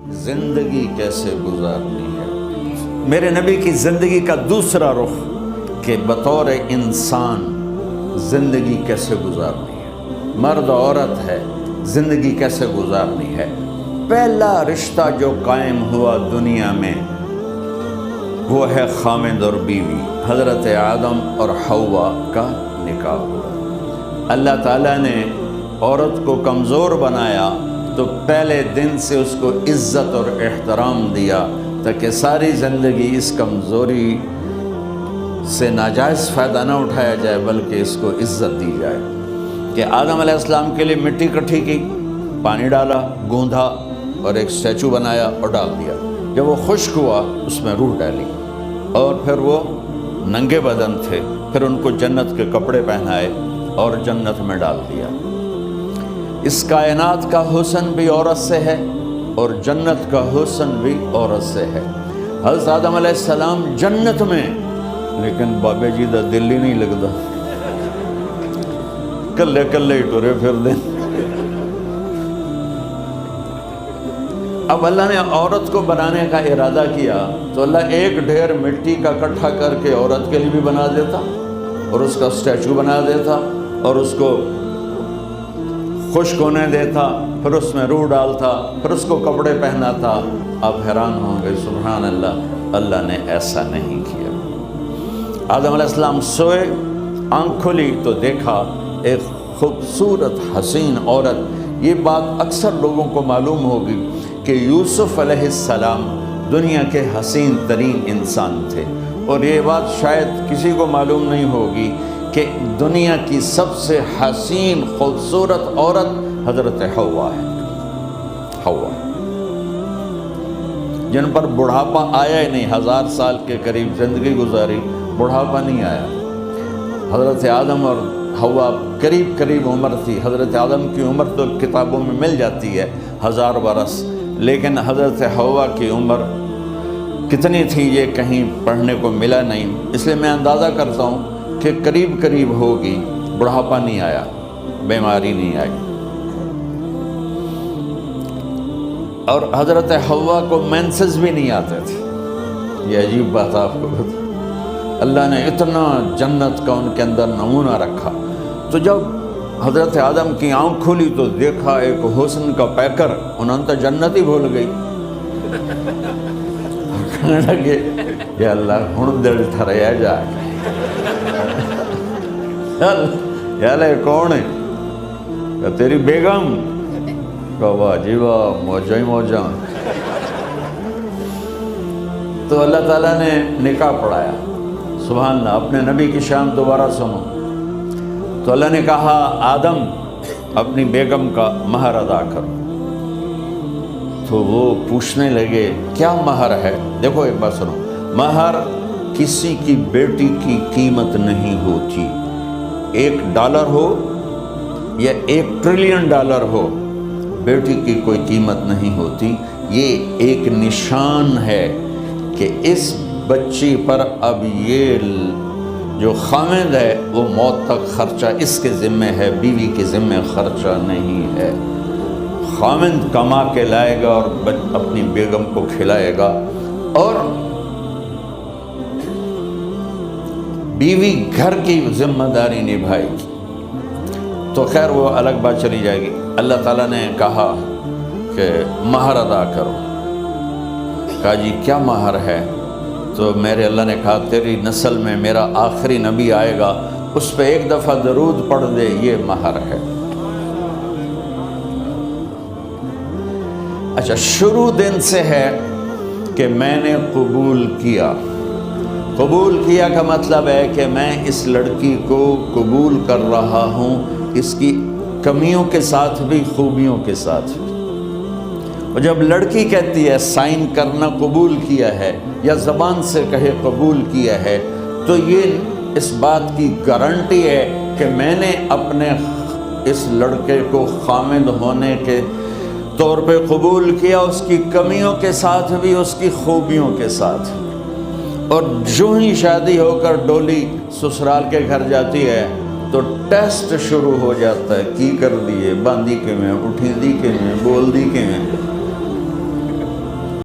زندگی کیسے گزارنی ہے۔ میرے نبی کی زندگی کا دوسرا رخ کہ بطور انسان زندگی کیسے گزارنی ہے، مرد عورت ہے زندگی کیسے گزارنی ہے۔ پہلا رشتہ جو قائم ہوا دنیا میں وہ ہے خامد اور بیوی، حضرت آدم اور حوا کا نکاح ہوا۔ اللہ تعالیٰ نے عورت کو کمزور بنایا تو پہلے دن سے اس کو عزت اور احترام دیا تاکہ ساری زندگی اس کمزوری سے ناجائز فائدہ نہ اٹھایا جائے بلکہ اس کو عزت دی جائے۔ کہ آدم علیہ السلام کے لیے مٹی اکٹھی کی، پانی ڈالا، گوندھا اور ایک اسٹیچو بنایا اور ڈال دیا۔ جب وہ خشک ہوا اس میں روح ڈالی اور پھر وہ ننگے بدن تھے، پھر ان کو جنت کے کپڑے پہنائے اور جنت میں ڈال دیا۔ اس کائنات کا حسن بھی عورت سے ہے اور جنت کا حسن بھی عورت سے ہے۔ حضرت آدم علیہ السلام جنت میں، لیکن بابے جی دا دل ہی نہیں لگتا، کلے کلے ہی ٹرے پھر دیں۔ اب اللہ نے عورت کو بنانے کا ارادہ کیا تو اللہ ایک ڈھیر مٹی کا اکٹھا کر کے عورت کے لیے بھی بنا دیتا اور اس کا اسٹیچو بنا دیتا اور اس کو خشک ہونے دیتا، پھر اس میں روح ڈالتا، پھر اس کو کپڑے پہناتا۔ آپ حیران ہوں گے، سبحان اللہ، اللہ نے ایسا نہیں کیا۔ آدم علیہ السلام سوئے، آنکھ کھلی تو دیکھا ایک خوبصورت حسین عورت۔ یہ بات اکثر لوگوں کو معلوم ہوگی کہ یوسف علیہ السلام دنیا کے حسین ترین انسان تھے، اور یہ بات شاید کسی کو معلوم نہیں ہوگی کہ دنیا کی سب سے حسین خوبصورت عورت حضرت حوا ہے۔ حوا جن پر بڑھاپا آیا ہی نہیں، 1000 سال کے قریب زندگی گزاری، بڑھاپا نہیں آیا۔ حضرت آدم اور حوا قریب قریب عمر تھی۔ حضرت آدم کی عمر تو کتابوں میں مل جاتی ہے 1000 برس، لیکن حضرت حوا کی عمر کتنی تھی یہ کہیں پڑھنے کو ملا نہیں، اس لیے میں اندازہ کرتا ہوں کہ قریب قریب ہوگی۔ بڑھاپا نہیں آیا، بیماری نہیں آئی۔ اور حضرت حوا کو مینسز بھی نہیں آتے تھے۔ یہ عجیب بات آپ کو بتا، اللہ نے اتنا جنت کا ان کے اندر نمونہ رکھا۔ تو جب حضرت آدم کی آنکھ کھلی تو دیکھا ایک حسن کا پیکر، انہوں تو جنت ہی بھول گئی۔ کہنے لگے یا اللہ ہن دل ٹھریا جا کے، یا اللہ کون ہے؟ کہ تیری بیگم۔ کہ واہ جی واہ، موجہ ہی موجہ۔ تو اللہ تعالیٰ نے نکاح پڑھایا۔ سبحان اللہ، اپنے نبی کی شان دوبارہ سنو۔ تو اللہ نے کہا آدم اپنی بیگم کا مہر ادا کرو۔ تو وہ پوچھنے لگے کیا مہر ہے؟ دیکھو ایک بات سنو، مہر کسی کی بیٹی کی قیمت نہیں ہوتی۔ $1 ہو یا $1 ٹریلین ہو، بیٹی کی کوئی قیمت نہیں ہوتی۔ یہ ایک نشان ہے کہ اس بچی پر اب یہ جو خامد ہے وہ موت تک خرچہ اس کے ذمہ ہے، بیوی کے ذمہ خرچہ نہیں ہے۔ خامد کما کے لائے گا اور اپنی بیگم کو کھلائے گا، اور بیوی گھر کی ذمہ داری نبھائے گی۔ تو خیر وہ الگ بات چلی جائے گی۔ اللہ تعالیٰ نے کہا کہ مہر ادا کرو۔ کہا جی کیا مہر ہے؟ تو میرے اللہ نے کہا تیری نسل میں میرا آخری نبی آئے گا، اس پہ ایک دفعہ درود پڑھ دے، یہ مہر ہے۔ اچھا، شروع دن سے ہے کہ میں نے قبول کیا۔ قبول کیا کا مطلب ہے کہ میں اس لڑکی کو قبول کر رہا ہوں، اس کی کمیوں کے ساتھ بھی خوبیوں کے ساتھ بھی۔ اور جب لڑکی کہتی ہے سائن کرنا قبول کیا ہے، یا زبان سے کہے قبول کیا ہے، تو یہ اس بات کی گارنٹی ہے کہ میں نے اپنے اس لڑکے کو خامد ہونے کے طور پہ قبول کیا، اس کی کمیوں کے ساتھ بھی، اس کی خوبیوں کے ساتھ۔ اور جو ہی شادی ہو کر ڈولی سسرال کے گھر جاتی ہے تو ٹیسٹ شروع ہو جاتا ہے، کی کر دیے، باندھی کے میں، اٹھی دی کے میں، بول دی کے میں۔